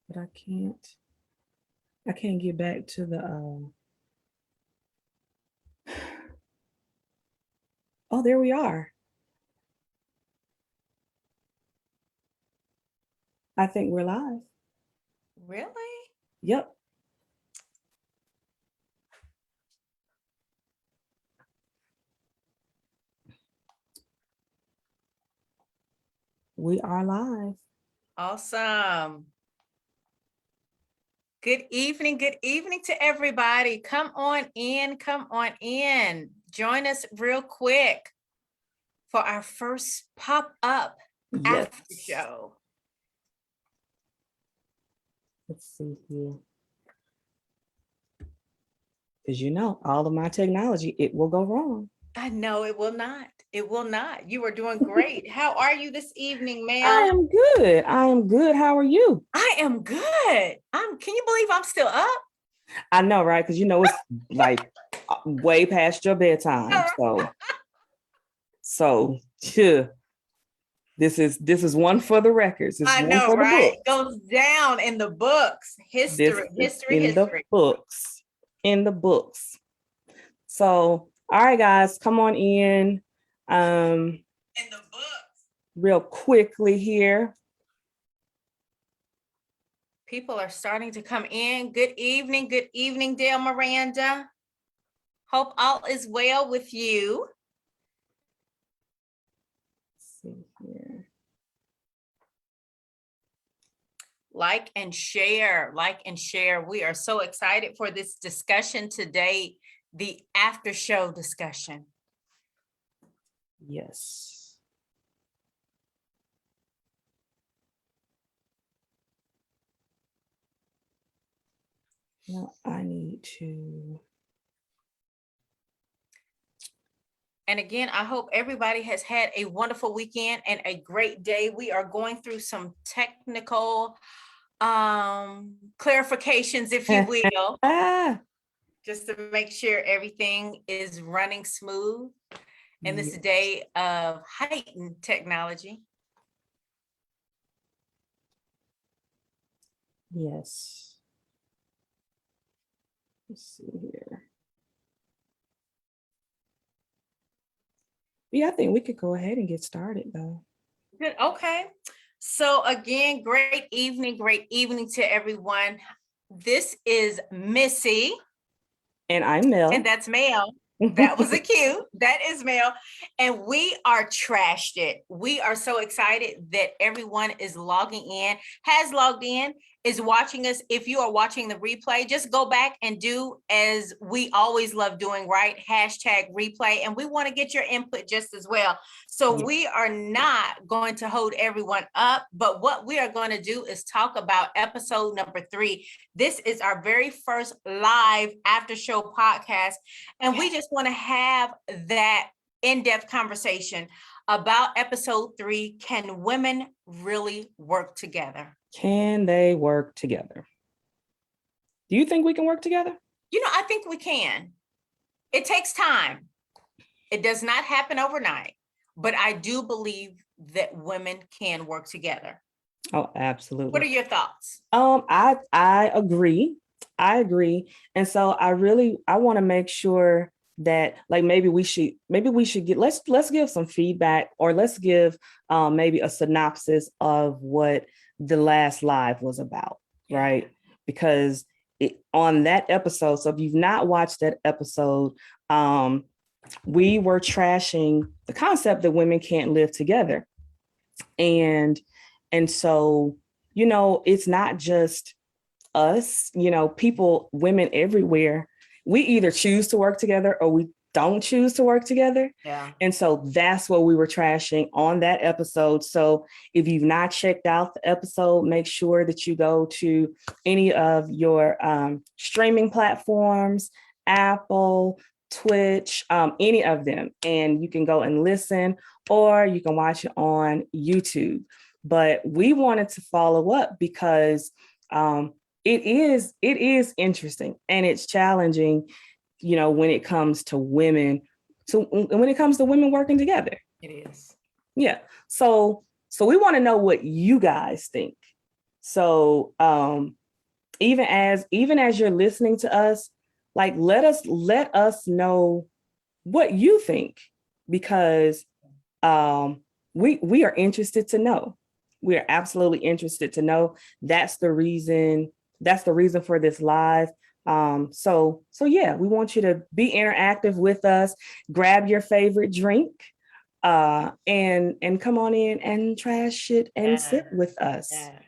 but I can't get back to the oh, there we are. I think we're live. Really? Yep. We are live. Awesome. Good evening to everybody. Come on in, come on in. Join us real quick for our first pop-up Yes. after show. Let's see here. Because you know, all of my technology, it will go wrong. I know it will not. It will not. You are doing great. How are you this evening, I ma'am? am good. I am good. How are you? I am good. Can you believe I'm still up? I know, right? Because you know it's like way past your bedtime. So yeah. This is one for the records. It's I one know, for the right? books. Goes down in the books. This History, is history, in the history. books. In the books. So, all right, guys, come on in. In the books. Real quickly here. People are starting to come in. Good evening, Dale Miranda. Hope all is well with you. Let's see here. Like and share. We are so excited for this discussion today, the after show discussion. Yes. Now I need to. And again, I hope everybody has had a wonderful weekend and a great day. We are going through some technical clarifications, if you will, just to make sure everything is running smooth in this day of heightened technology. Yes. Let's see here. Yeah, I think we could go ahead and get started though. Good. Okay. So again, great evening to everyone. This is Missy. And I'm Mel. And that's Mel. That was a cue. That is Mel. And we are trashed it. We are so excited that everyone is logging in, has logged in, is watching us. If you are watching the replay, just go back and do as we always love doing, right? Hashtag replay. And we want to get your input just as well. So we are not going to hold everyone up, but what we are going to do is talk about episode number 3. This is our very first live after show podcast. And we just want to have that in-depth conversation about episode 3. Can women really work together? Can they work together? Do you think we can work together? You know, I think we can. It takes time. It does not happen overnight, but I do believe that women can work together. Oh, absolutely. What are your thoughts? I agree. And so I want to make sure that like maybe we should get let's give some feedback, or let's give maybe a synopsis of what the last live was about, right? Because on that episode, so if you've not watched that episode, we were trashing the concept that women can't live together. And so, you know, it's not just us, you know, women everywhere, we either choose to work together or we don't choose to work together. Yeah. And so that's what we were trashing on that episode. So if you've not checked out the episode, make sure that you go to any of your streaming platforms, Apple, Twitch, any of them, and you can go and listen, or you can watch it on YouTube. But we wanted to follow up because it is interesting and it's challenging, you know, when it comes to women. So when it comes to women working together, it is. Yeah. So we want to know what you guys think. So even as you're listening to us, like let us know what you think, because we are interested to know. We are absolutely interested to know. That's the reason. That's the reason for this live. So yeah, we want you to be interactive with us. Grab your favorite drink, and come on in and trash it and sit with us. Yes.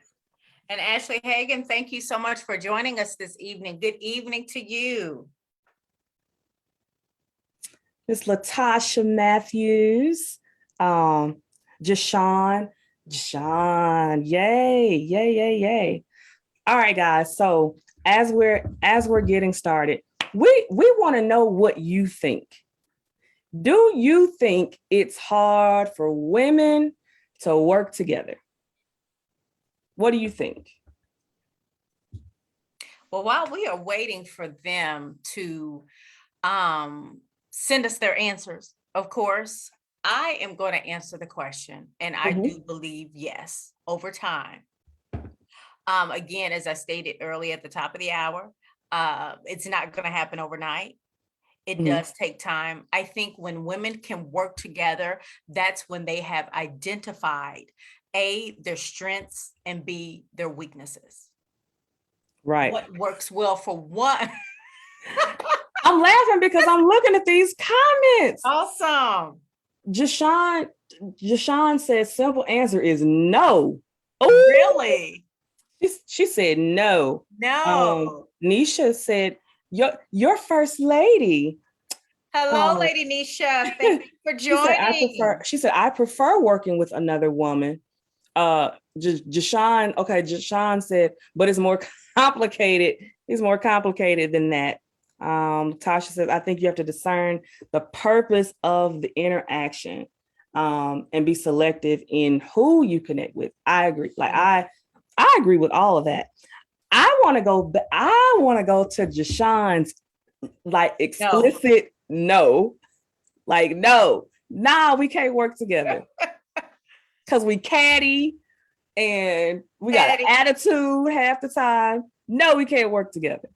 And Ashley Hagan, thank you so much for joining us this evening. Good evening to you. Miss Latasha Matthews, Jashawn, yay. All right, guys. So as we're getting started, we want to know what you think. Do you think it's hard for women to work together? What do you think? Well, while we are waiting for them to send us their answers, of course, I am going to answer the question. And I do believe yes, over time. Again, as I stated earlier at the top of the hour, it's not going to happen overnight. It does take time. I think when women can work together, that's when they have identified A, their strengths, and B, their weaknesses. Right. What works well for one. I'm laughing because I'm looking at these comments. Awesome. Jashawn says simple answer is no. Ooh. Really? She said no. No. Nisha said your first lady. Hello, Lady Nisha. Thank you for joining. She said I prefer working with another woman. Jashawn said, but it's more complicated. It's more complicated than that. Tasha says, I think you have to discern the purpose of the interaction, and be selective in who you connect with. I agree. Like I agree with all of that. I want to go to Jashawn's like explicit no. Like no, we can't work together. Because we catty and we got an attitude half the time. No, we can't work together.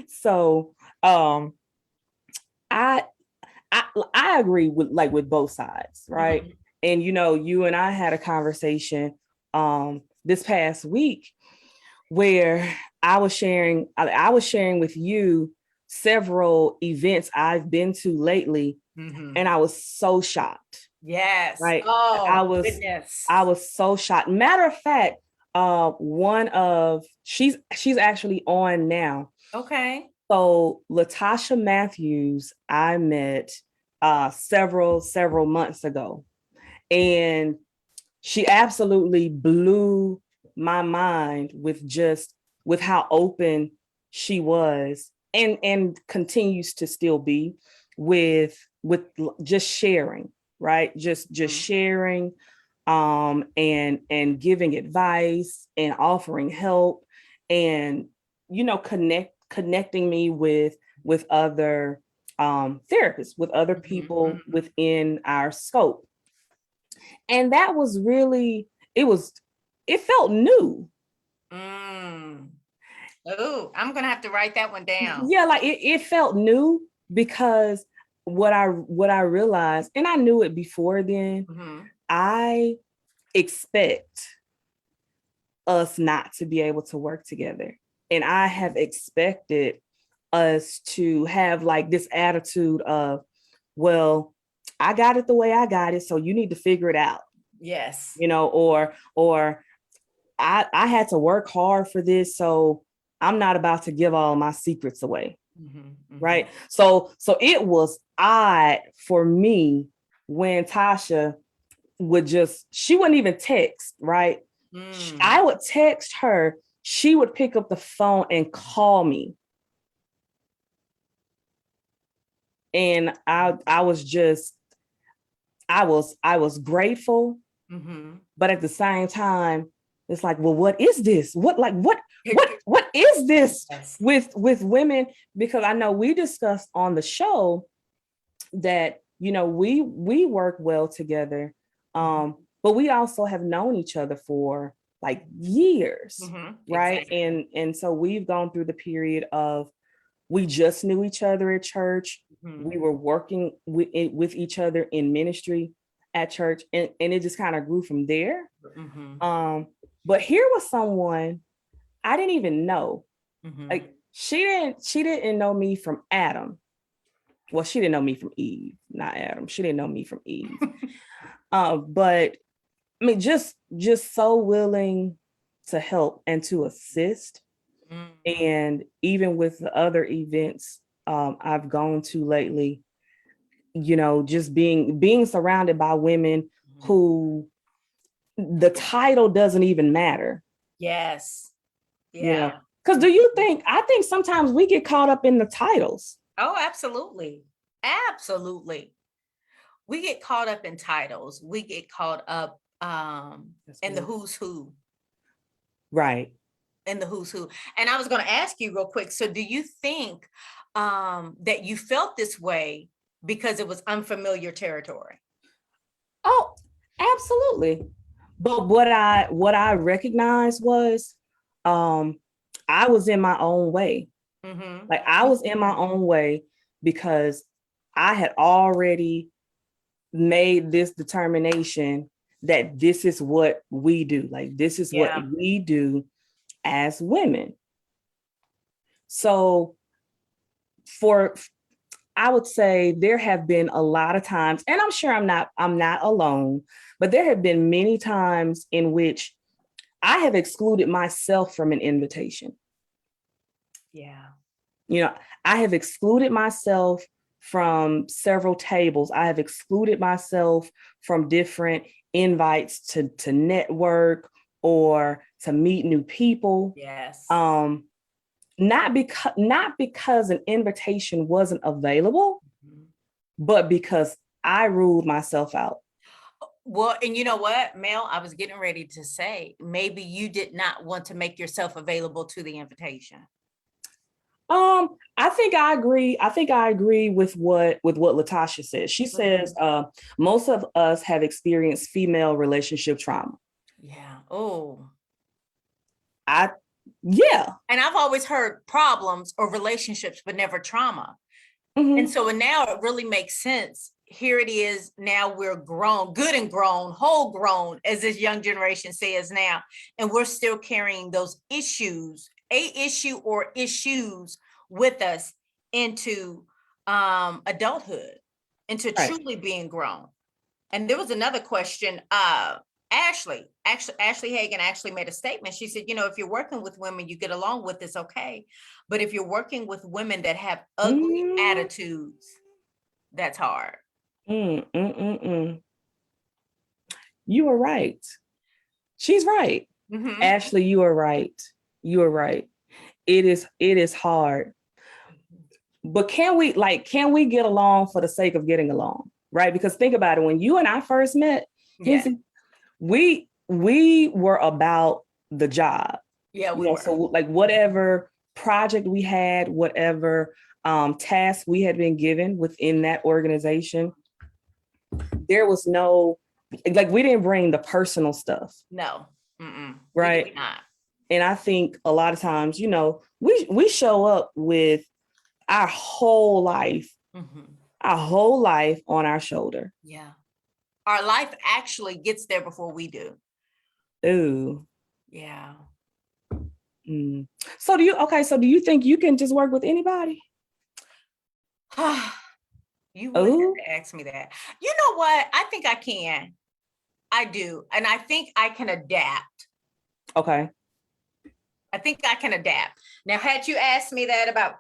So I agree with both sides, right? Mm-hmm. And you and I had a conversation this past week where I was sharing with you several events I've been to lately, and I was so shocked. Yes. Right. Oh, I was so shocked. Matter of fact, she's actually on now. Okay. So Latasha Matthews, I met several months ago, and she absolutely blew my mind with how open she was and continues to still be with just sharing, right? Just sharing, and giving advice and offering help, and connecting me with other therapists, with other people within our scope. And that was really, it felt new. Oh, I'm gonna have to write that one down. Yeah, like it felt new because what I realized, and I knew it before then, I expect us not to be able to work together. And I have expected us to have like this attitude of, well, I got it the way I got it, so you need to figure it out. Yes. Or I had to work hard for this, so I'm not about to give all my secrets away. Right. So it was odd for me when Tasha she wouldn't even text, right? I would text her, she would pick up the phone and call me. And I was grateful, but at the same time, it's like, well, what is this? What is this with women? Because I know we discussed on the show that we work well together. But we also have known each other for like years, right? Exactly. And so we've gone through the period of we just knew each other at church. We were working with each other in ministry at church, and it just kind of grew from there. But here was someone I didn't even know. Like she didn't know me from Adam. Well, she didn't know me from Eve, not Adam. She didn't know me from Eve. But I mean, just so willing to help and to assist. And even with the other events I've gone to lately, just being surrounded by women who the title doesn't even matter. Yes. You know, Yeah. because I think sometimes we get caught up in the titles. Oh, absolutely. Absolutely. We get caught up in titles. We get caught up in the who's who. Right. In the who's who. And I was going to ask you real quick. So do you think that you felt this way because it was unfamiliar territory? Oh, absolutely. But what I recognized was I was in my own way. Like I was in my own way because I had already made this determination that this is what we do. Like this is what we do as women. So I would say there have been a lot of times, and I'm sure I'm not alone, but there have been many times in which I have excluded myself from an invitation. Yeah. I have excluded myself from several tables. I have excluded myself from different invites to network or to meet new people. Yes. Not because an invitation wasn't available, but because I ruled myself out. Well, and you know what, Mel, I was getting ready to say, maybe you did not want to make yourself available to the invitation. I think I agree. I think I agree with what Latasha says. She says most of us have experienced female relationship trauma. Yeah. Oh. Yeah. And I've always heard problems or relationships, but never trauma. And so now it really makes sense. Here it is. Now we're grown, good and grown, whole grown, as this young generation says now. And we're still carrying those issues, a issue or issues with us into adulthood, into truly being grown. And there was another question. Ashley Hagen actually made a statement. She said, if you're working with women you get along with, it's okay. But if you're working with women that have ugly attitudes, that's hard. You are right. She's right. Ashley, you are right. You are right. It is hard. But can we get along for the sake of getting along? Right? Because think about it. When you and I first met, we were about the job. Yeah, we were. So like whatever project we had, whatever task we had been given within that organization, there was no, like, we didn't bring the personal stuff. No. Right. We did not. And I think a lot of times, we show up with our whole life, on our shoulder. Yeah. Our life actually gets there before we do. Ooh. Yeah. So do you think you can just work with anybody? You would have to ask me that. You know what? I think I can. I do. And I think I can adapt. Okay. I think I can adapt. Now, had you asked me that about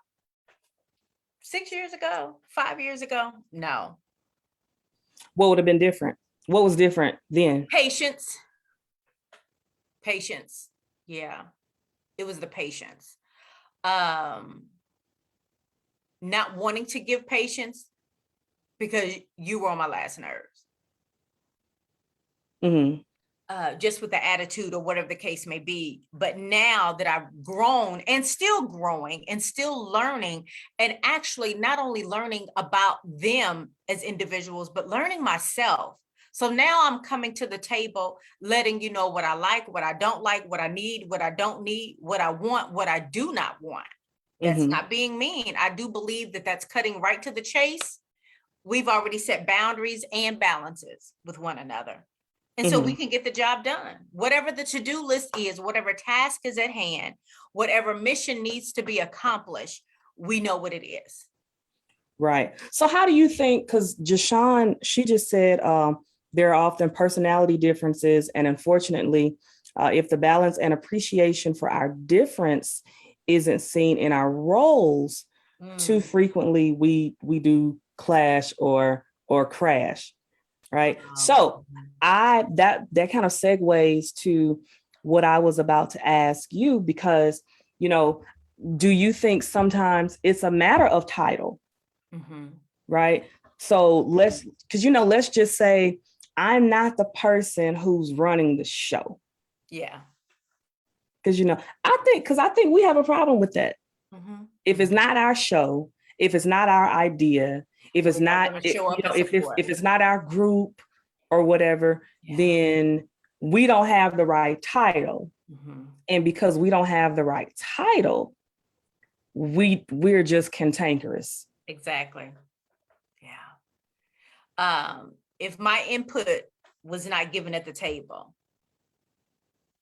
6 years ago, 5 years ago, no. What would have been different? What was different then? Patience. Yeah. It was the patience. Not wanting to give patience because you were on my last nerves. just with the attitude or whatever the case may be. But now that I've grown and still growing and still learning, and actually not only learning about them as individuals, but learning myself. So now I'm coming to the table, letting you know what I like, what I don't like, what I need, what I don't need, what I want, what I do not want. That's Mhm. not being mean. I do believe that that's cutting right to the chase. We've already set boundaries and balances with one another. And so we Mhm. can get the job done. Whatever the to-do list is, whatever task is at hand, whatever mission needs to be accomplished, we know what it is. Right. So how do you think, because Jashawn, she just said there are often personality differences, and unfortunately, if the balance and appreciation for our difference isn't seen in our roles, too Mm, frequently we do clash or crash. Right. wow. So I that kind of segues to what I was about to ask you, because, you know, do you think sometimes it's a matter of title? Mhm. Right. So because, let's just say I'm not the person who's running the show. Yeah. Because, I think we have a problem with that. Mhm. If it's not our show, if it's not our idea, if it's We're not not, going to show up and support. if it's not our group or whatever, Yeah. then we don't have the right title. Mhm. And because we don't have the right title, we're just cantankerous. Exactly. Yeah. If my input was not given at the table,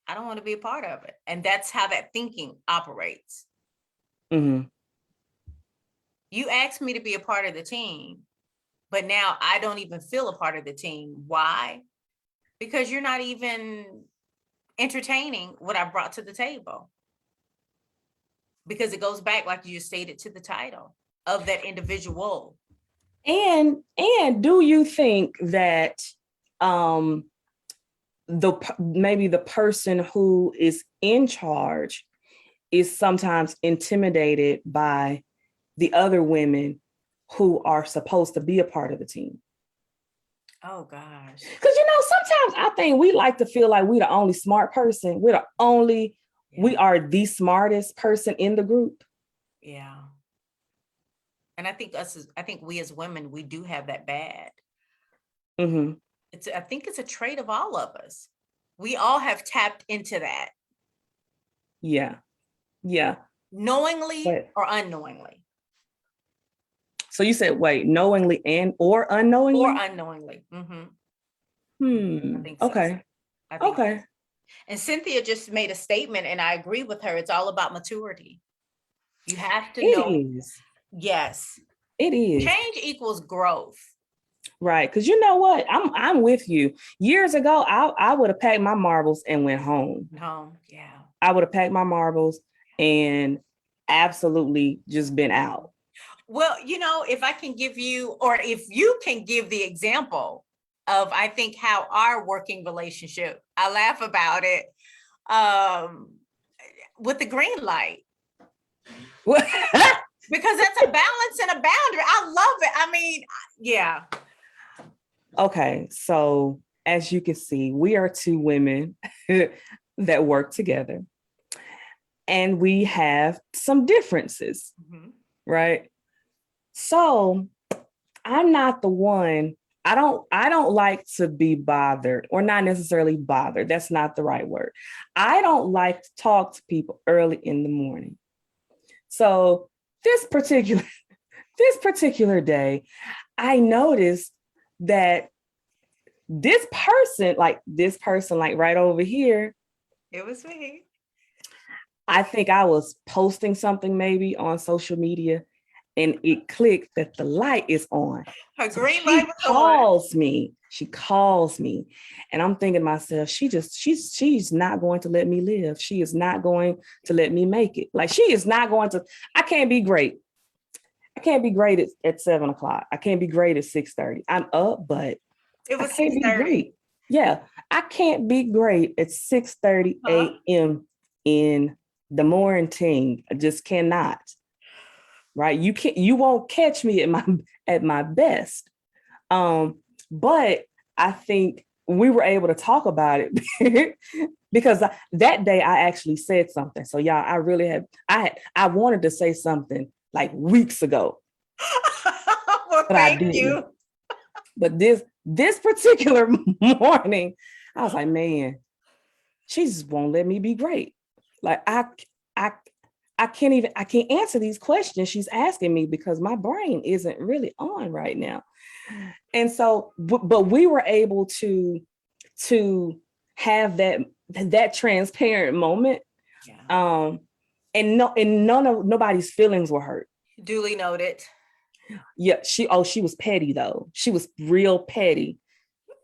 I don't want to be a part of it. And that's how that thinking operates. Mhm. You asked me to be a part of the team, but now I don't even feel a part of the team. Why? Because you're not even entertaining what I brought to the table. Because it goes back, like you just stated, to the title of that individual. And do you think that um maybe the person who is in charge is sometimes intimidated by the other women who are supposed to be a part of the team? Oh gosh. Because, sometimes I think we like to feel like we're the only smart person. We Yeah. are the smartest person in the group. Yeah. And I think we as women, we do have that bad. Mm-hmm. I think it's a trait of all of us. We all have tapped into that, Yeah. Yeah. knowingly But or unknowingly. so you said, wait, knowingly and or Or unknowingly? unknowingly. I think so. Okay. I think so. Okay. And Cynthia just made a statement, and I agree with her. It's all about maturity. You have to It know, is. yes, It is. change equals growth. Right. Because you know what? I'm with you. Years ago, I would have packed my marbles and went home. No, yeah. I would have packed my marbles and absolutely just been out. Well, if I can give you, or if you can give the example of, I think, how our working relationship, I laugh about it, with the green light, because that's a balance and a boundary. I love it. I mean, yeah. Okay. So as you can see, we are two women that work together, and we have some differences, Mhm. right? So I'm not the one. I don't like to be bothered, or not necessarily bothered. That's not the right word. I don't like to talk to people early in the morning. So this particular this particular day, I noticed that this person like right over here, It was me. I think I was posting something maybe on social media, and it clicked that the light is on. Her So green light she was on. calls me. She calls me. And I'm thinking to myself, she's not going to let me live. She is not going to let me make it. Like, she is not going to, I can't be great. I can't be great at 7 o'clock. I can't be great at 6:30. I'm up, but It I was can't be 6:30. great. Yeah, I can't be great at 6:30 a.m. in the morning. I just cannot. Right? You won't catch me at my best. But I think we were able to talk about it because that day I actually said something. So y'all, I really had, I wanted to say something like weeks ago, Well, but I thank didn't. you. But this particular morning, I was like, man, she just won't let me be great. Like I I can't answer these questions she's asking me because my brain isn't really on right now. And so, but we were able to have that transparent moment. Yeah. And nobody's feelings were hurt. Duly noted. Yeah, she was petty though. She was real petty.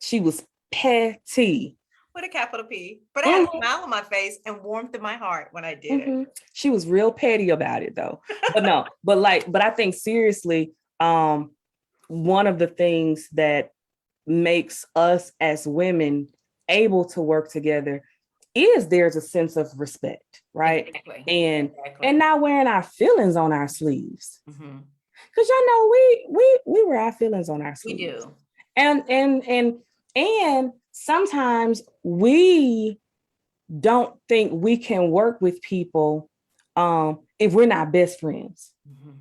She was petty. With a capital P. But I had a Mhm, smile on my face and warmth in my heart when I did it. mhm. She was real petty about it though. But no, but I think seriously, one of the things that makes us as women able to work together is there's a sense of respect, right? Exactly. And Exactly. and not wearing our feelings on our sleeves. Mhm. Because y'all know we wear our feelings on our We sleeves. do. And sometimes we don't think we can work with people if we're not best friends. Mhm.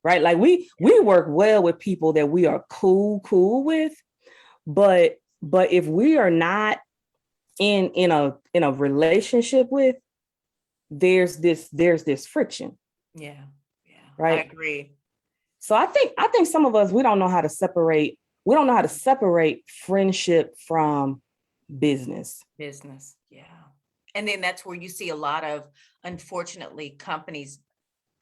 Right? Like we work well with people that we are cool with, but if we are not in a relationship with, there's this friction, Yeah. Yeah. I right? agree. So I think some of us, we don't know how to separate. We don't know how to separate friendship from business. Business. Yeah. And then that's where you see a lot of, unfortunately, companies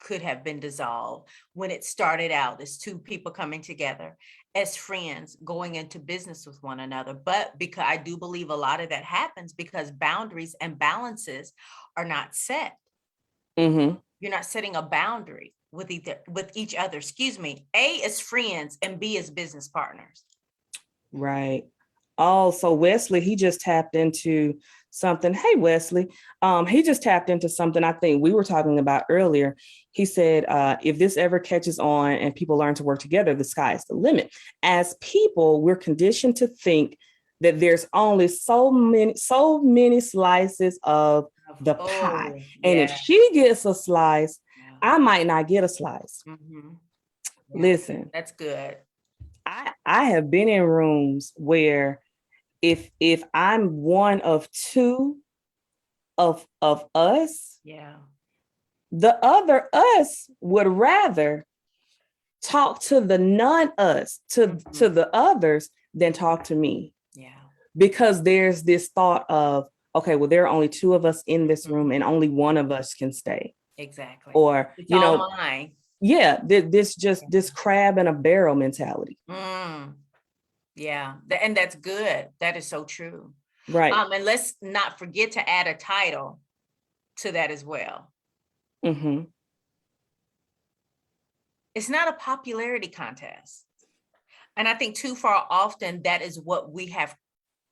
could have been dissolved when it started out as two people coming together as friends going into business with one another. But because I do believe a lot of that happens because boundaries and balances are not set. Mm-hmm. You're not setting a boundary with each other. Excuse me. A is friends and B is business partners. Right. Oh, so Wesley, he just tapped into something. Hey, Wesley, he just tapped into something I think we were talking about earlier. He said, if this ever catches on and people learn to work together, the sky is the limit. As people, we're conditioned to think that there's only so many slices of the pie. Oh, And if yeah. she gets a slice, Yeah. I might not get a slice. Mhm. Yeah. Listen, That's good. I have been in rooms where if I'm one of two of us, Yeah. the other us would rather talk to the non us to Mhm. the others than talk to me, Yeah. because there's this thought of, okay, well, there are only two of us in this room Mhm. and only one of us can stay, Exactly. or It's all mine. yeah, this Yeah. crab in a barrel mentality. Mm. Yeah. And that's good. That is so true. Right. And let's not forget to add a title to that as well. Mm-hmm. It's not a popularity contest. And I think too far often that is what we have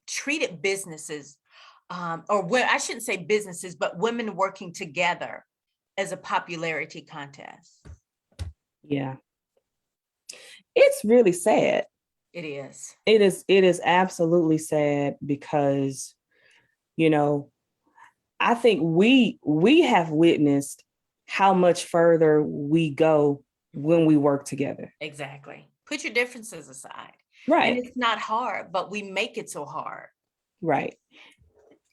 treated businesses, I shouldn't say businesses, but women working together as a popularity contest. Yeah, it's really sad. It is. It is absolutely sad because, you know, I think we have witnessed how much further we go when we work together. Exactly. Put your differences aside. And Right. it's not hard, but we make it so hard. Right.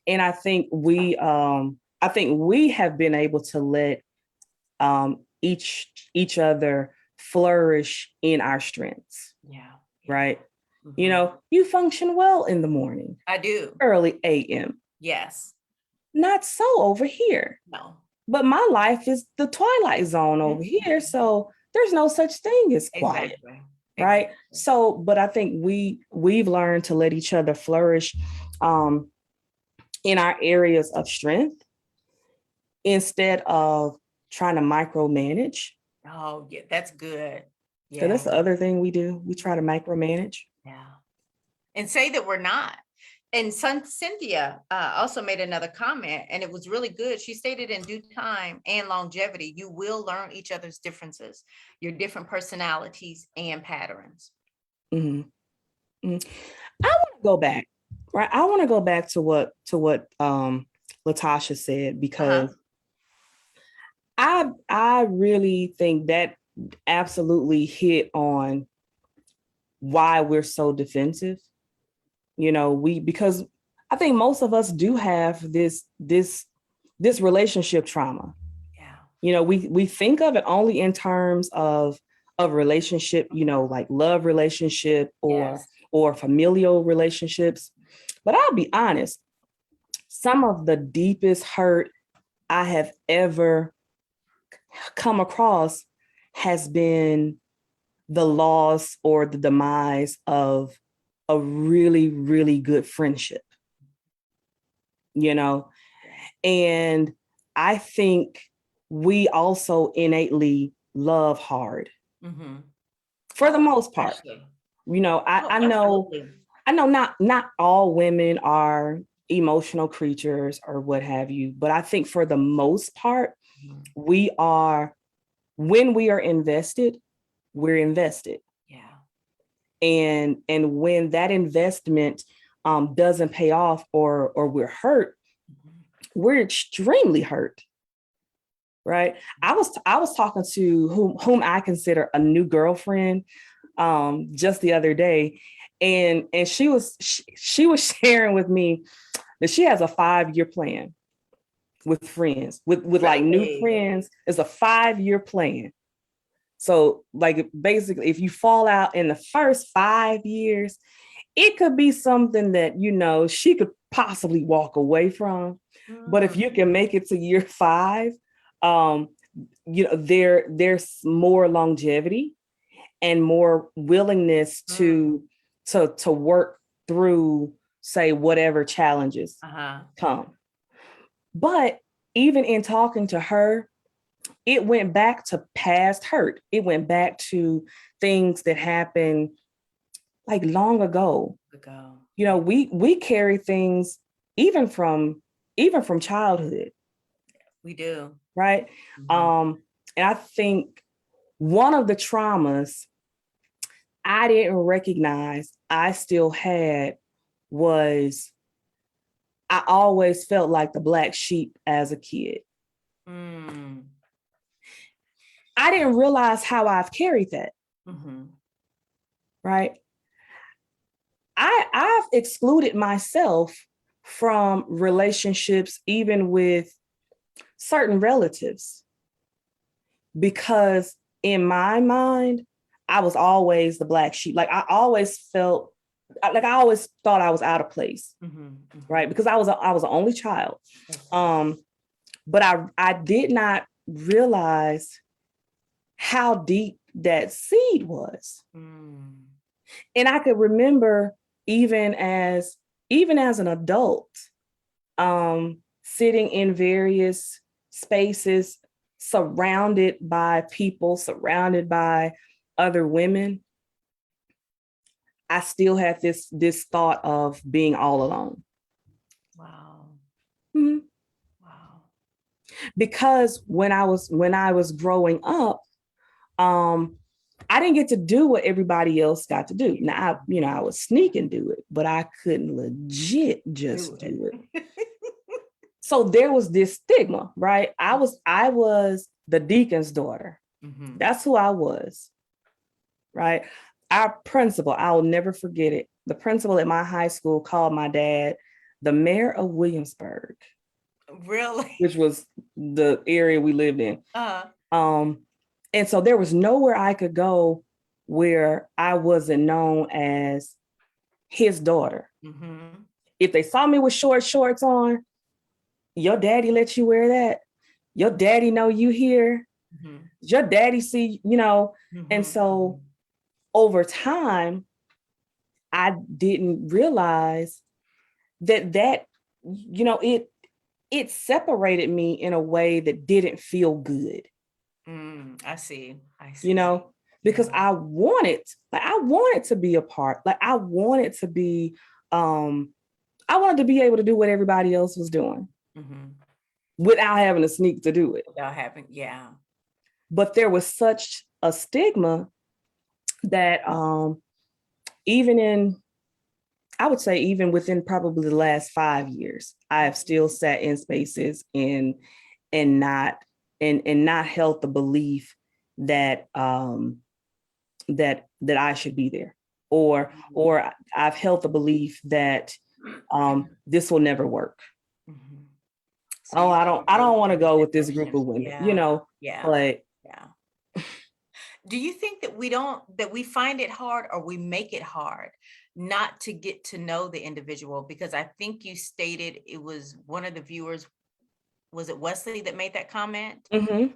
And I think we have been able to let each other flourish in our strengths. Yeah. Yeah. Right. Mhm. You function well in the morning, I do. early AM. Yes. Not so over here. No. But my life is the twilight zone over here. Mhm. So there's no such thing as quiet. Exactly. Right. Exactly. So, but I think we've learned to let each other flourish um, in our areas of strength instead of trying to micromanage. Oh, yeah, that's good. Because Yeah. that's the other thing we do. We try to micromanage. Yeah. And say that we're not. And Cynthia also made another comment, and it was really good. She stated, in due time and longevity, you will learn each other's differences, your different personalities and patterns. Mm-hmm. Mm. I want to go back, right? I want to go back to what Latasha said, Uh-huh. because I really think that absolutely hit on why we're so defensive. Because I think most of us do have this relationship trauma. Yeah. We think of it only in terms of relationship, like love relationship Yes. or familial relationships. But I'll be honest, some of the deepest hurt I have ever come across has been the loss or the demise of a really, really good friendship, you know? And I think we also innately love hard Mm-hmm. for the Oh, most part. especially. Oh, I know, absolutely. not all women are emotional creatures or what have you, but I think for the most part, Mhm. we are, when we are invested, we're invested. Yeah. And when that investment doesn't pay off, or we're hurt, Mhm. we're extremely hurt, right? I was talking to whom I consider a new girlfriend just the other day, and she was sharing with me that she has a 5-year plan with friends, with like new Really? friends. It's a 5-year plan. So like basically, if you fall out in the first 5 years, it could be something that she could possibly walk away from. But if Mm. you can make it to year 5, um, there's more longevity and more willingness Mm. to work through, say, whatever challenges Uh-huh. come. But even in talking to her, it went back to past hurt. It went back to things that happened like long ago. Go. We carry things even from childhood, We do. right? Mhm. And I think one of the traumas I didn't recognize I still had was I always felt like the black sheep as a kid. Mm. I didn't realize how I've carried that, Mhm. right? I've excluded myself from relationships, even with certain relatives, because in my mind, I was always the black sheep. Like I always felt like I always thought I was out of place, Mhm. right? Mhm. Because I was the only child. Yes. Um, but I did not realize how deep that seed was. Mm. And I could remember even as an adult, sitting in various spaces, surrounded by people, surrounded by other women, I still had this thought of being all alone. Wow. Mhm. Wow. Because when I was growing up, um, I didn't get to do what everybody else got to do. Now, I would sneak and do it, but I couldn't legit Do just it. do it. So there was this stigma, right? I was the deacon's daughter. Mhm. That's who I was, right? Our principal, I'll never forget it. The principal at my high school called my dad the mayor of Williamsburg, Really? which was the area we lived in. Uh. Um, and so there was nowhere I could go where I wasn't known as his daughter. Mhm. If they saw me with short shorts on, your daddy let you wear that. Your daddy know you here. Mhm. Your daddy see, and Mhm. so over time, I didn't realize that it separated me in a way that didn't feel good, Mm. I see. I you see. know, because Yeah. I wanted to be a part. Like um I wanted to be able to do what everybody else was doing Mhm. without having to sneak to do it. Without having, yeah. But there was such a stigma that even in I would say even within probably the last 5 years, I have still sat in spaces and not and not held the belief that that I should be there, or I've held the belief that this will never work. Mhm. So Oh, you I don't go want to in go with that this group direction. of women, Yeah, yeah, but yeah. Do you think that we find it hard or we make it hard not to get to know the individual? Because I think you stated it was one of the viewers, was it Wesley that made that comment? mhm,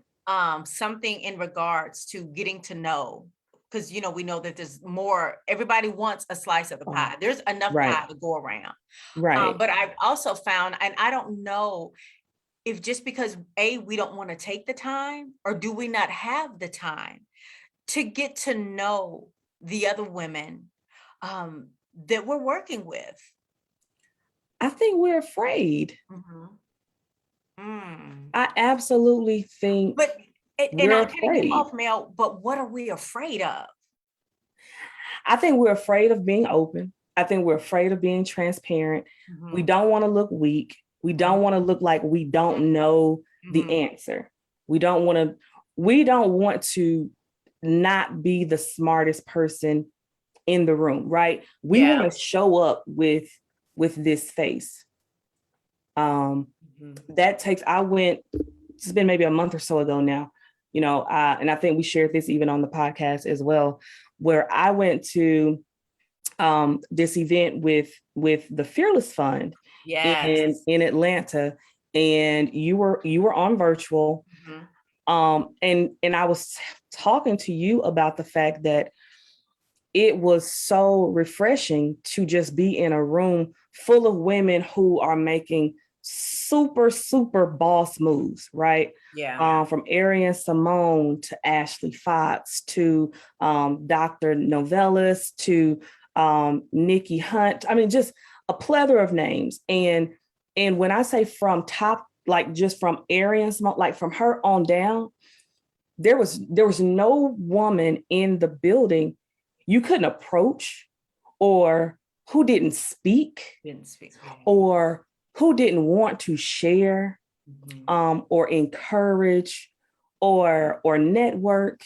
Something in regards to getting to know, because we know that there's more, everybody wants a slice of the pie. There's enough right, pie to go around. right. But I've also found, and I don't know if just because we don't want to take the time, or do we not have the time to get to know the other women that we're working with. I think we're afraid. Mhm. Mm. I absolutely think But and we're I'll kind of get afraid. off, Mel, but what are we afraid of? I think we're afraid of being open. I think we're afraid of being transparent. We Mhm. don't want to look weak. We don't want to look like we don't know the Mhm. answer. We don't want to not be the smartest person in the room, right? We Yeah. want to show up with this face. Mhm. That takes I went, it's been maybe a month or so ago now, and I think we shared this even on the podcast as well, where I went to this event with the Fearless Fund Yes. in Atlanta, and you were on virtual, Mhm. and I was talking to you about the fact that it was so refreshing to just be in a room full of women who are making super, super boss moves, right? Yeah. From Arian Simone to Ashley Fox to Dr. Novellis to Nikki Hunt. I mean, just a plethora of names. And when I say from top, like just from Arian Simone, like from her on down, there was no woman in the building you couldn't approach, or who didn't speak, Didn't speak. or who didn't want to share, Mhm. or encourage, or network.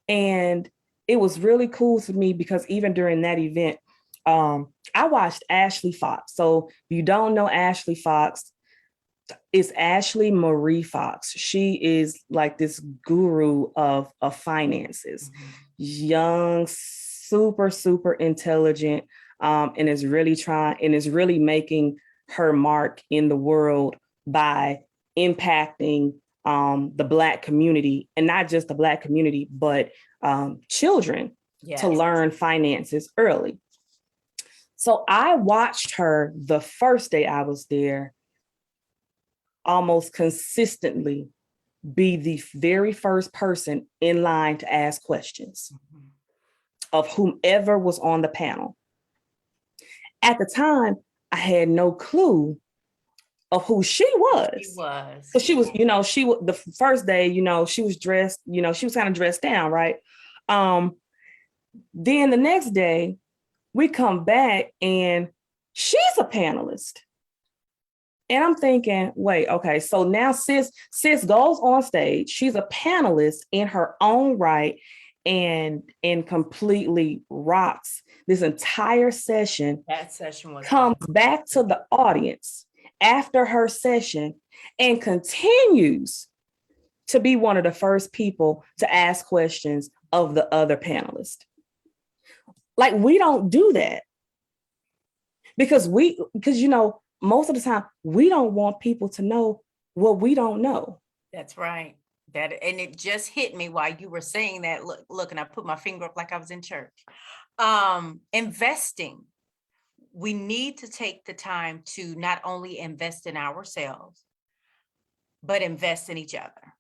And it was really cool to me because even during that event, I watched Ashley Fox. So if you don't know Ashley Fox, it's Ashley Marie Fox. She is like this guru of finances, Mhm. young, super, super intelligent, and is really making her mark in the world by impacting the Black community, and not just the Black community, but children to Yes. learn finances early. So I watched her the first day I was there almost consistently be the very first person in line to ask questions Mhm. of whomever was on the panel. At the time, I had no clue of who she She was. was. So she was, she was the first day, she was dressed, she was kind of dressed down, right? Then the next day, we come back and she's a panelist. And I'm thinking, wait, okay, so now sis goes on stage. She's a panelist in her own right, and completely rocks this entire session. That session was Comes back to the audience after her session and continues to be one of the first people to ask questions of the other panelists. Like, we don't do that because most of the time we don't want people to know what we don't know. That's right. And it just hit me while you were saying that. Look, and I put my finger up like I was in church. Investing. We need to take the time to not only invest in ourselves, but invest in each other.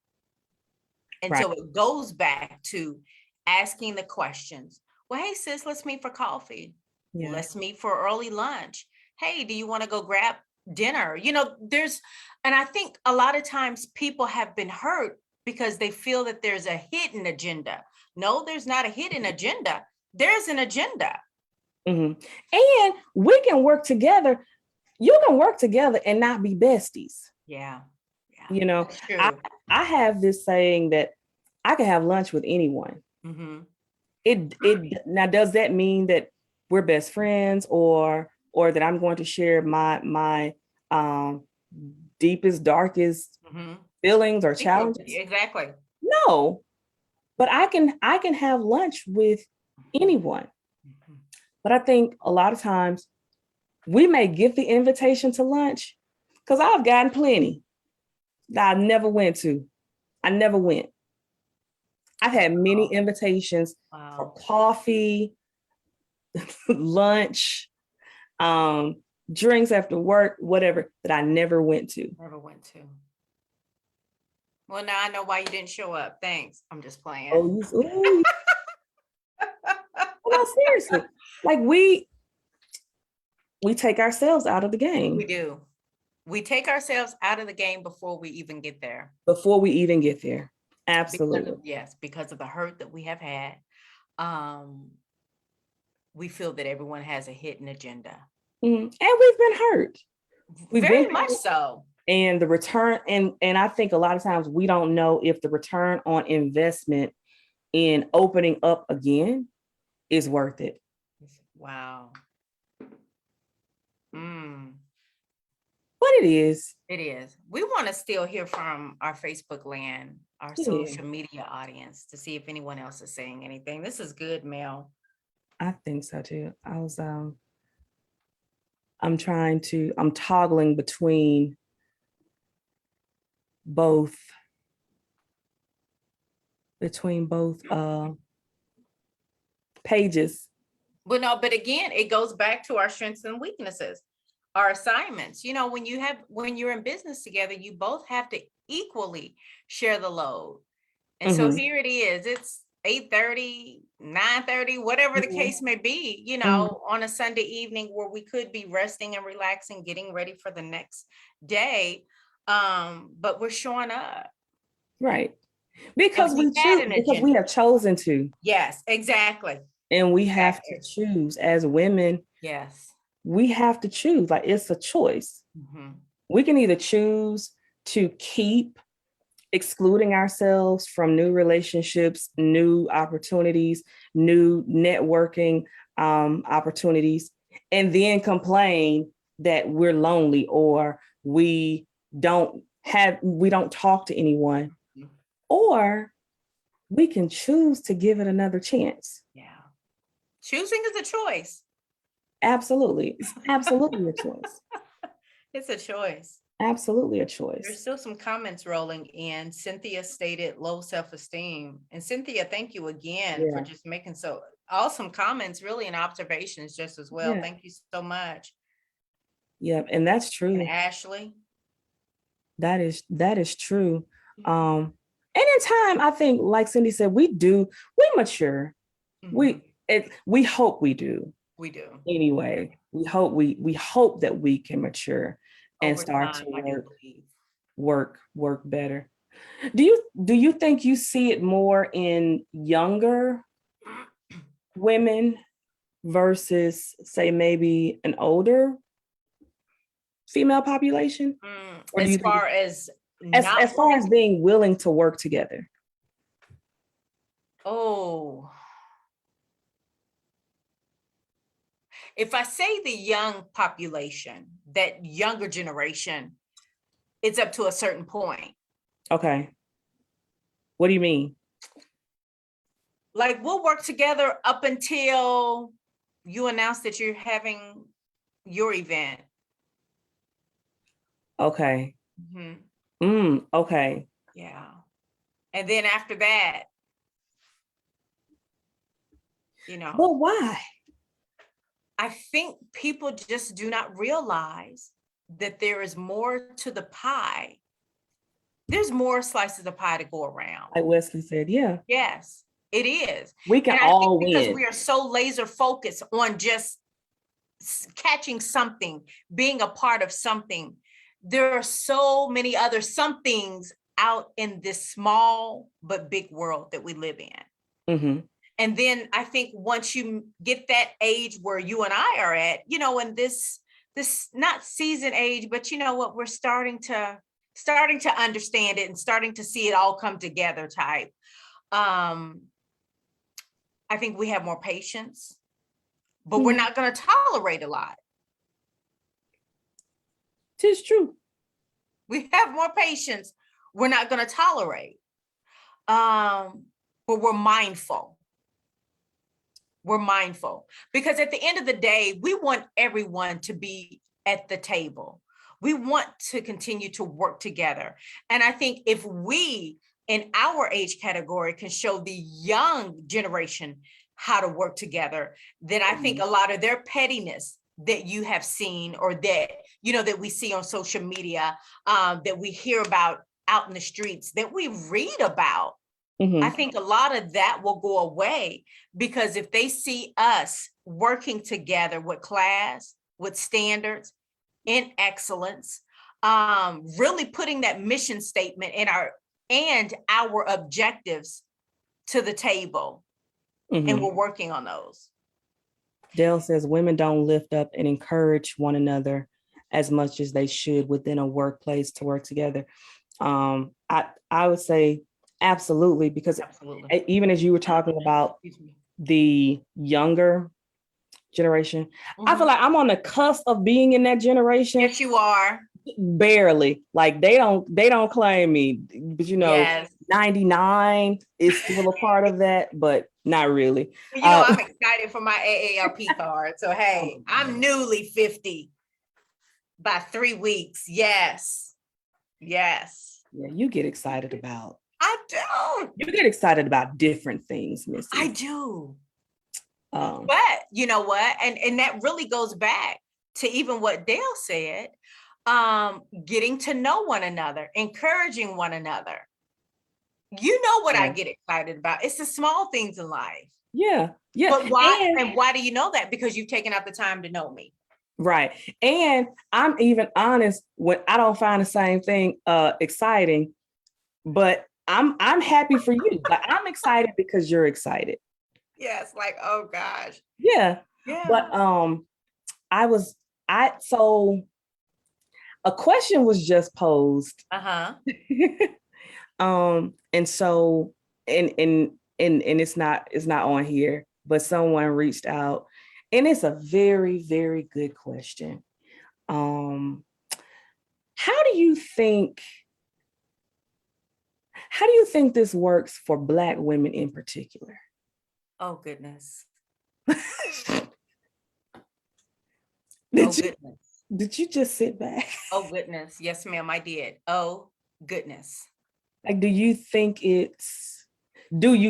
And Right. so it goes back to asking the questions. Well, hey, sis, let's meet for coffee. Yeah. Let's meet for early lunch. Hey, do you want to go grab dinner? And I think a lot of times people have been hurt because they feel that there's a hidden agenda. No, there's not a hidden agenda. There's an agenda. Mhm. And we can work together. You can work together and not be besties. Yeah. Yeah. You know, That's I, true. I have this saying that I can have lunch with anyone. Mm-hmm. It now, does that mean that we're best friends, or that I'm going to share my um deepest, darkest Mm-hmm. feelings or challenges? Exactly. No, but I can have lunch with anyone. Mhm. But I think a lot of times we may give the invitation to lunch, because I've gotten plenty that I never went to. I never went. I've had many invitations for Wow. coffee, lunch, um, drinks after work, whatever, that I never went to. Never went to. Well, now I know why you didn't show up. Thanks. I'm just playing. Oh, well, no, seriously. Like we take ourselves out of the game We do. We take ourselves out of the game before we even get there. before we even get there. Because Absolutely. of, yes, because of the hurt that we have had. Um, we feel that everyone has a hidden agenda. Mhm. And we've been hurt. We've been Very much hurt. so. And the return, and I think a lot of times we don't know if the return on investment in opening up again is worth it. Wow. Mm, But it is. it is. We want to still hear from our Facebook land, our Yeah, social media audience, to see if anyone else is saying anything. This is good, Mel. I think so too. I'm toggling both both pages. But no, but again, it goes back to our strengths and weaknesses, our assignments. When you're in business together, you both have to equally share the load. And so Mhm, here it is. It's 8:30, 9:30, whatever the mhm, case may be, mhm. on a Sunday evening where we could be resting and relaxing, getting ready for the next day. But we're showing up Right. and we had an Because agenda. we have chosen to, Yes, exactly. and we have to Exactly. choose as women. Yes. We have to choose. Like, it's a choice. Mhm. We can either choose to keep excluding ourselves from new relationships, new opportunities, new networking opportunities, and then complain that we're lonely, or we don't talk to anyone, Mhm. or we can choose to give it another chance. Yeah. Choosing is a choice. Absolutely. It's absolutely a choice. It's a choice. Absolutely a There's choice. still some comments rolling in. Cynthia stated low self-esteem. And Cynthia, thank you again for Yeah. just making so awesome comments, really, and observations just as well. Yeah. Thank you so much. Yeah. And that's And true. Ashley. That is true. And in time, I think, like Cindy said, we mature. Mhm. We hope we do. We do. Anyway, we hope that we can mature and Over start to time, I do believe. work better. Do you think you see it more in younger women versus, say, maybe an older female population? Or do As you think, far as as not far wanting as to, being willing to work together? oh, if I say the young population, that younger generation, it's up to a certain point. Okay. What do you mean? Like we'll work together up until you announce that you're having your event. Okay. Mhm. Okay. Yeah. And then after that, But why? I think people just do not realize that there is more to the pie. There's more slices of pie to go around. Like Wesley said, yeah, Yes, it is. we can And I think all because win. we are so laser focused on just catching something, being a part of something, there are so many other somethings out in this small but big world that we live in. Hmm. And then I think once you get that age where you and I are at, in this not season age, but you know what, we're starting to understand it and starting to see it all come together type. I think we have more patience, but we're not going to tolerate a lot. Tis true. We have more patience. We're not going to tolerate. But we're mindful. We're mindful because at the end of the day, we want everyone to be at the table. We want to continue to work together. And I think if we in our age category can show the young generation how to work together, then I think a lot of their pettiness that you have seen or that, that we see on social media, that we hear about out in the streets, that we read about, I think a lot of that will go away because if they see us working together with class, with standards, in excellence, really putting that mission statement in our objectives to the table, and we're working on those. Dale says women don't lift up and encourage one another as much as they should within a workplace to work together. I would say absolutely, because even as you were talking about the younger generation, I feel like I'm on the cusp of being in that generation. Yes, you are. Barely. Like they don't claim me, but yes. 99 is still a part of that, but not really. I'm excited for my AARP card. So hey, I'm newly 50 by 3 weeks. Yes. Yeah, you get excited about. I do. You get excited about different things, Missy. I do. But you know what? And that really goes back to even what Dale said, getting to know one another, encouraging one another. You know what I get excited about? It's the small things in life. Yeah. But why? And why do you know that? Because you've taken out the time to know me. Right. And I'm even honest when I don't find the same thing exciting, but I'm happy for you. Like I'm excited because you're excited. Yes, like, oh gosh. Yeah. But so a question was just posed. And so and it's not on here, but someone reached out, and it's a very, very good question. How do you think this works for Black women in particular? Oh goodness. Did you just sit back? Oh goodness. Yes, ma'am, I did. Oh goodness. Like, do you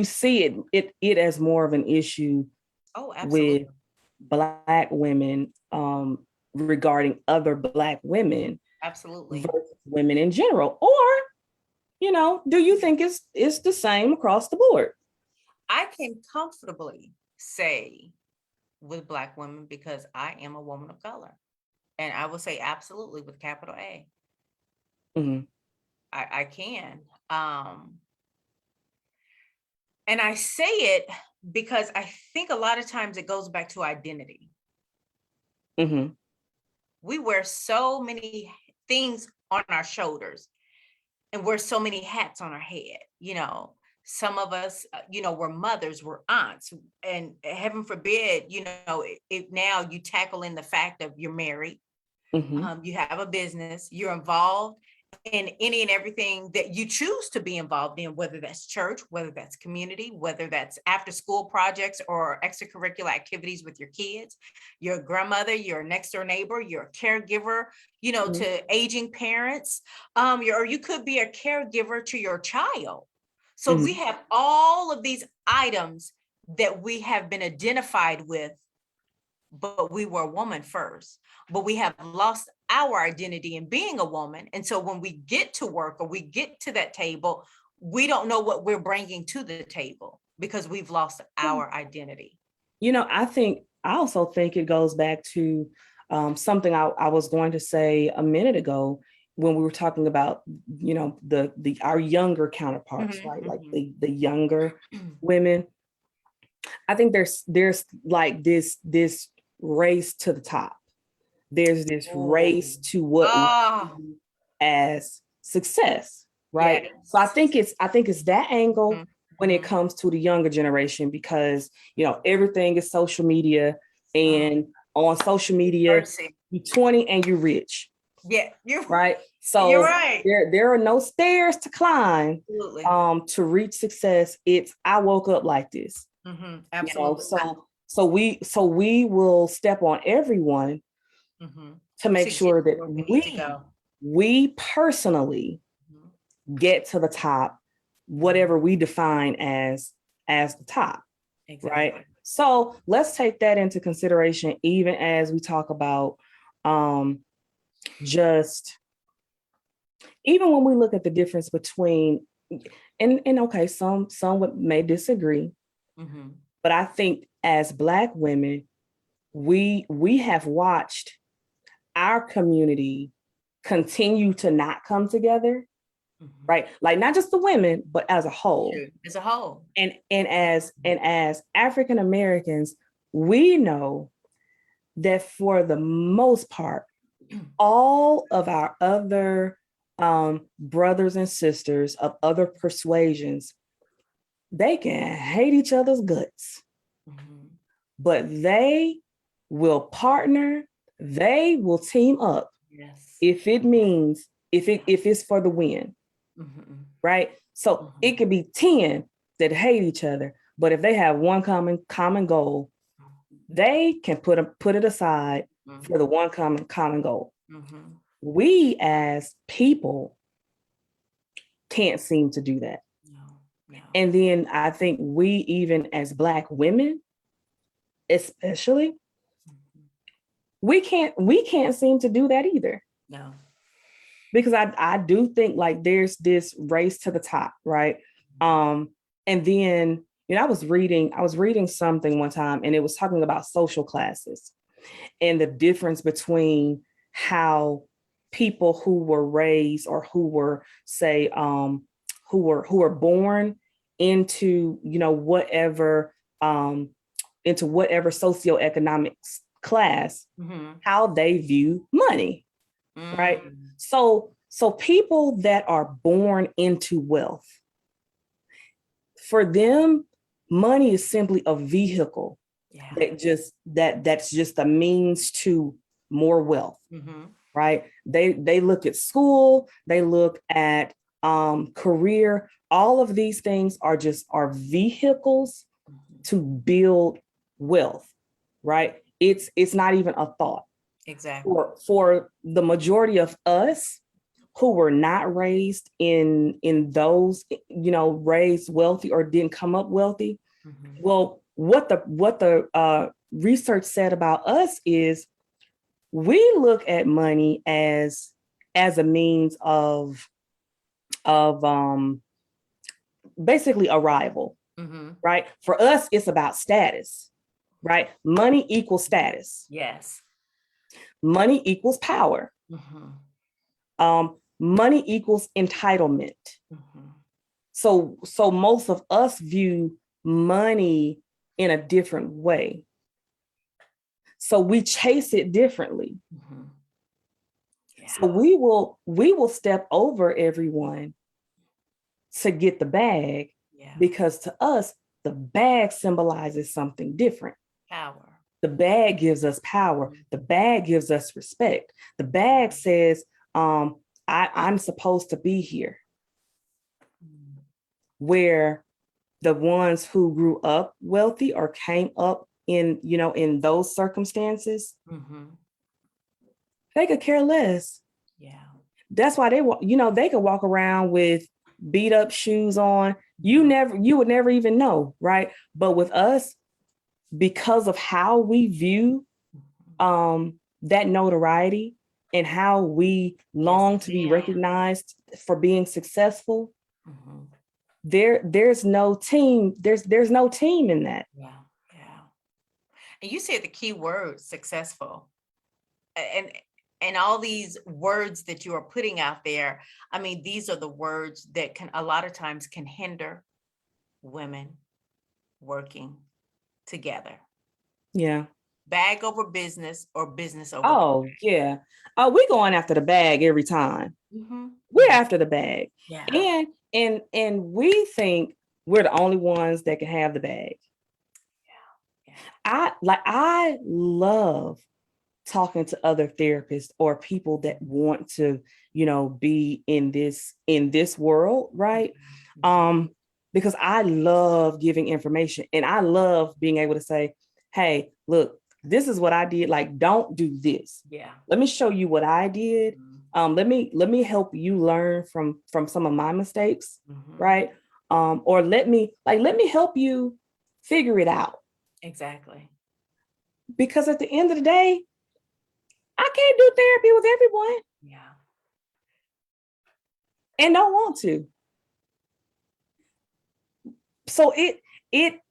see it as more of an issue with Black women regarding other Black women? Absolutely. Versus women in general? Or, do you think it's the same across the board? I can comfortably say with Black women because I am a woman of color. And I will say absolutely with capital A. I can. And I say it because I think a lot of times it goes back to identity. We wear so many things on our shoulders and wear so many hats on our head. Some of us, we're mothers, we're aunts, and heaven forbid, if now you tackle in the fact of you're married, you have a business, you're involved in any and everything that you choose to be involved in, whether that's church, whether that's community, whether that's after school projects or extracurricular activities with your kids. You're a grandmother, you're a next door neighbor, you're a caregiver, to aging parents, or you could be a caregiver to your child. So we have all of these items that we have been identified with, but we were a woman first, but we have lost our identity in being a woman. And so when we get to work or we get to that table, we don't know what we're bringing to the table because we've lost our identity. I also think it goes back to something I was going to say a minute ago when we were talking about, our younger counterparts, right? Like the younger women. I think there's like this race to the top. There's this race to what we Oh, see as success, yeah. right? So I think it's that angle Mhm, when it mhm. comes to the younger generation, because everything is social media, Oh, and on social media mercy. you're 20 and you're rich, Yeah, right? you're So right. there are no stairs to climb Absolutely. to reach success. It's I woke up like this, Absolutely. so we will step on everyone to make To get sure that where we need to we go. we personally Mhm. get to the top, whatever we define as the top, right? Exactly. So let's take that into consideration, even as we talk about um just even when we look at the difference between, and okay, may disagree, Mhm. but I think as Black women, we have watched our community continue to not come together, Mhm. right? Like not just the women, but as a whole. True. As a whole. And as African Americans, we know that for the most part, all of our other brothers and sisters of other persuasions, they can hate each other's guts, Mhm. but they will partner, they will team up Yes. if it means if it's for the win, Mhm. right? So it Mhm. could be 10 that hate each other, but if they have one common goal, they can put it aside for the Mhm. one common goal. Mhm. We as people can't seem to do that. No, no. And then I think we, even as Black women, especially, Mhm. we can't seem to do that either. No. Because I do think like there's this race to the top, right? Um, and then I was reading something one time, and it was talking about social classes and the difference between how people who were raised, or who were, say, who were born into whatever, um into whatever socioeconomic class, Mhm. how they view money, right? Mm. So people that are born into wealth, for them, money is simply a vehicle Yeah. that's just a means to more wealth, Mhm. right? They look at school, they look at career. All of these things are vehicles Mhm. to build wealth, right? It's not even a thought. Exactly. For the majority of us who were not raised in those, raised wealthy or didn't come up wealthy, Mhm. well, what the research said about us is we look at money as a means of basically arrival, Mhm. right? For us, it's about status, right? Money equals status. Yes. Money equals power. Mhm. Money equals entitlement. Mhm. So most of us view money in a different way. So we chase it differently. Mhm. Yeah. So we will step over everyone to get the bag, Yeah. because to us the bag symbolizes something different. Power. The bag gives us power. The bag gives us respect. The bag says, I'm supposed to be here. Mhm. Where the ones who grew up wealthy or came up in those circumstances, Mhm. they could care less. Yeah. That's why they could walk around with beat up shoes on. Mhm. You would never even know, right? But with us, because of how we view Mhm. that notoriety, and how we Yes, long to be ma'am. recognized for being successful, Mhm. there's no team in that. Yeah. Yeah. And you said the key word successful. And all these words that you are putting out there, I mean, these are the words that can a lot of times can hinder women working. together. Yeah. Bag over business or business over. Oh, yeah. Oh, we're going after the bag every time. We're after the bag. Yeah. And we think we're the only ones that can have the bag. Yeah. I love talking to other therapists or people that want to, be in this world, right? Because I love giving information and I love being able to say, hey, look, this is what I did. Like, don't do this. Yeah. Let me show you what I did. Let me help you learn from some of my mistakes, right? Or let me help you figure it out. Exactly. Because at the end of the day, I can't do therapy with everyone. Yeah. And don't want to. So it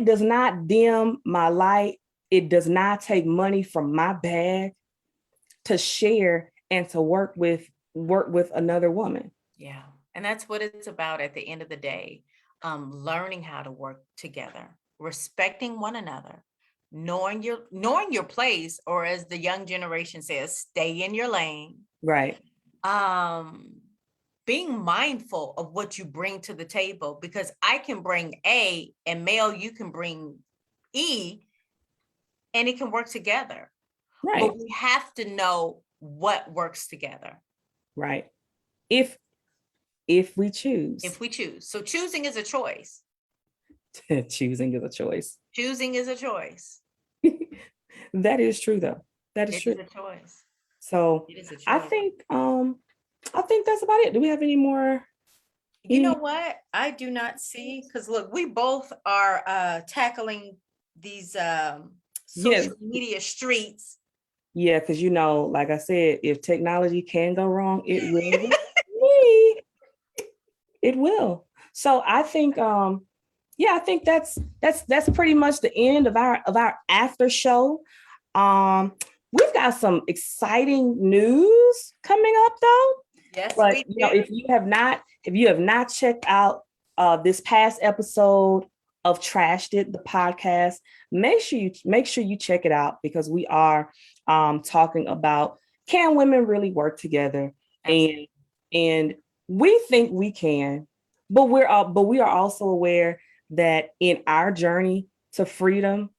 does not dim my light. It does not take money from my bag to share and to work with another woman. Yeah. And that's what it's about at the end of the day. Learning how to work together, respecting one another, knowing your place, or as the young generation says, stay in your lane. Right. Being mindful of what you bring to the table, because I can bring A and Mel, you can bring E, and it can work together. Right. But we have to know what works together. Right. If we choose. If we choose. So choosing is a choice. Choosing is a choice. Choosing is a choice. That is true though. That is true. It is a choice. So It is a choice. I think that's about it. Do we have any more? You know what? I do not see, because look, we both are tackling these social media streets. Yeah, because like I said, if technology can go wrong, it will. It will. So I think I think that's pretty much the end of our after show. We've got some exciting news coming up though. Yes, but we do. if you have not checked out this past episode of Trashed It, the podcast, make sure you check it out, because we are talking about, can women really work together? Absolutely. And we think we can, but we are also aware that in our journey to freedom,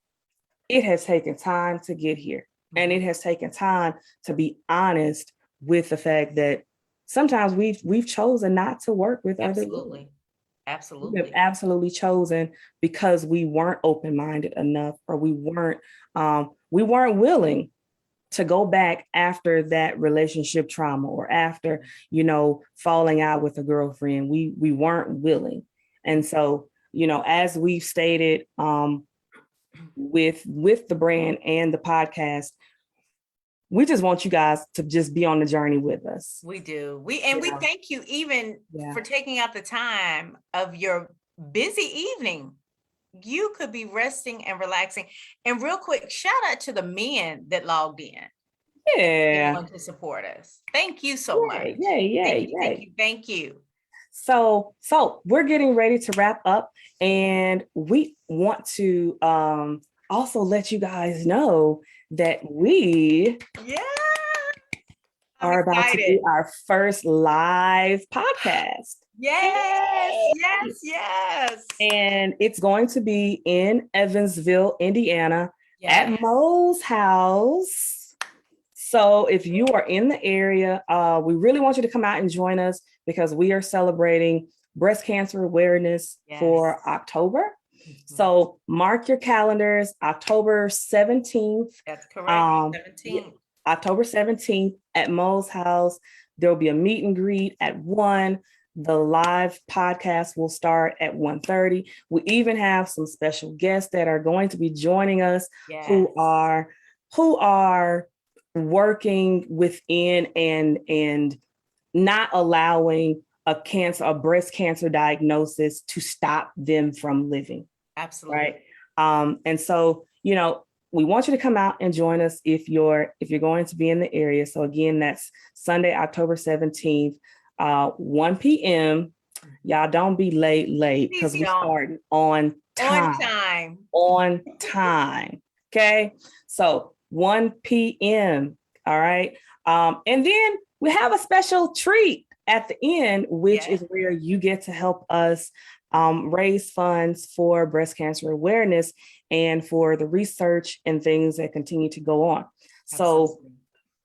it has taken time to get here. And it has taken time to be honest with the fact that sometimes we've chosen not to work with other women. Absolutely. We have absolutely chosen because we weren't open-minded enough, or we weren't willing to go back after that relationship trauma, or after, falling out with a girlfriend. We weren't willing. And so, as we've stated, with the brand and the podcast, we just want you guys to just be on the journey with us. We do. We thank you even for taking out the time of your busy evening. You could be resting and relaxing. And real quick, shout out to the men that logged in. Yeah. Want to support us. Thank you so much. Thank you. So we're getting ready to wrap up, and we want to also let you guys know that we are about to do our first live podcast. Yes. And it's going to be in Evansville, Indiana, at Mo's house. So if you are in the area, we really want you to come out and join us, because we are celebrating breast cancer awareness for October. So mark your calendars, October 17th. That's correct. October 17th at Mo's house. There'll be a meet and greet at 1. The live podcast will start at 1:30. We even have some special guests that are going to be joining us, who are working within and not allowing a breast cancer diagnosis to stop them from living. Absolutely. Right. And so, we want you to come out and join us if you're going to be in the area. So again, that's Sunday, October 17th, 1 p.m. Y'all don't be late, because we start on On time. time. On time. Okay. So 1 p.m. All right. And then we have a special treat at the end, which Yeah. is where you get to help us raise funds for breast cancer awareness and for the research and things that continue to go on. So Absolutely.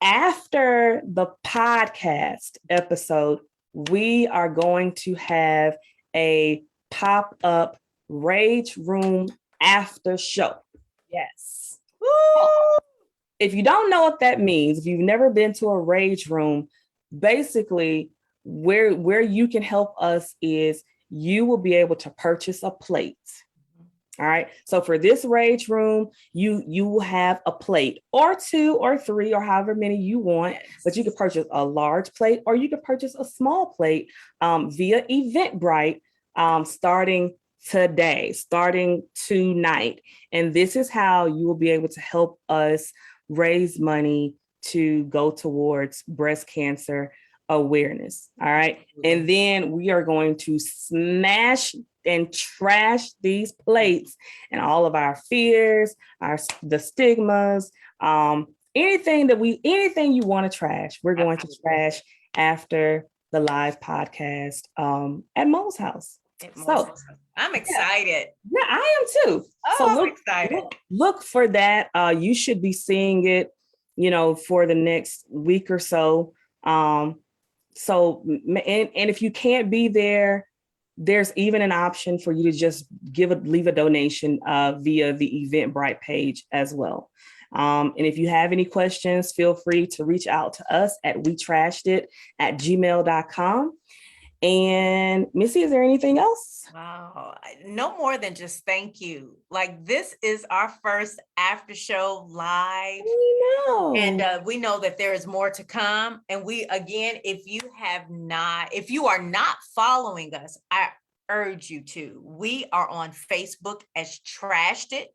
after the podcast episode, we are going to have a pop-up Rage Room after show. Yes. Woo! If you don't know what that means, if you've never been to a Rage Room, basically where you can help us is you will be able to purchase a plate. All right. So for this Rage Room, you will have a plate or 2 or 3 or however many you want, Yes. but you can purchase a large plate or you can purchase a small plate via Eventbrite starting today, starting tonight. And this is how you will be able to help us raise money to go towards breast cancer awareness. All right. And then we are going to smash and trash these plates and all of our fears, the stigmas, anything you want to trash, we're going to trash after the live podcast at Mo's house. So I'm excited. Yeah, I am too. Oh, So I'm excited. Look for that. You should be seeing it, for the next week or so. And if you can't be there, there's even an option for you to just leave a donation via the Eventbrite page as well. And if you have any questions, feel free to reach out to us at wetrashedit@gmail.com. And Missy, is there anything else? Wow. No more than just thank you. Like, this is our first after show live. We know. And we know that there is more to come. And if you are not following us, I urge you to. We are on Facebook as Trashed It.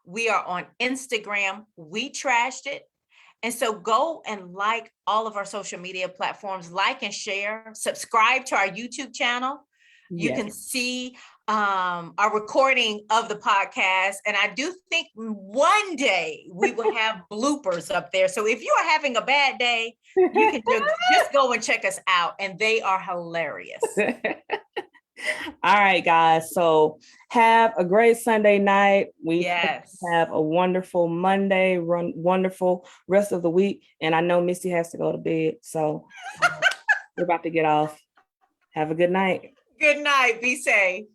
We are on Instagram, We Trashed It. And so go and like all of our social media platforms, like and share, subscribe to our YouTube channel. You can see our recording of the podcast. And I do think one day we will have bloopers up there. So if you are having a bad day, you can just go and check us out. And they are hilarious. All right, guys. So have a great Sunday night. We have a wonderful Monday, wonderful rest of the week. And I know Missy has to go to bed. So we're about to get off. Have a good night. Good night. Be safe.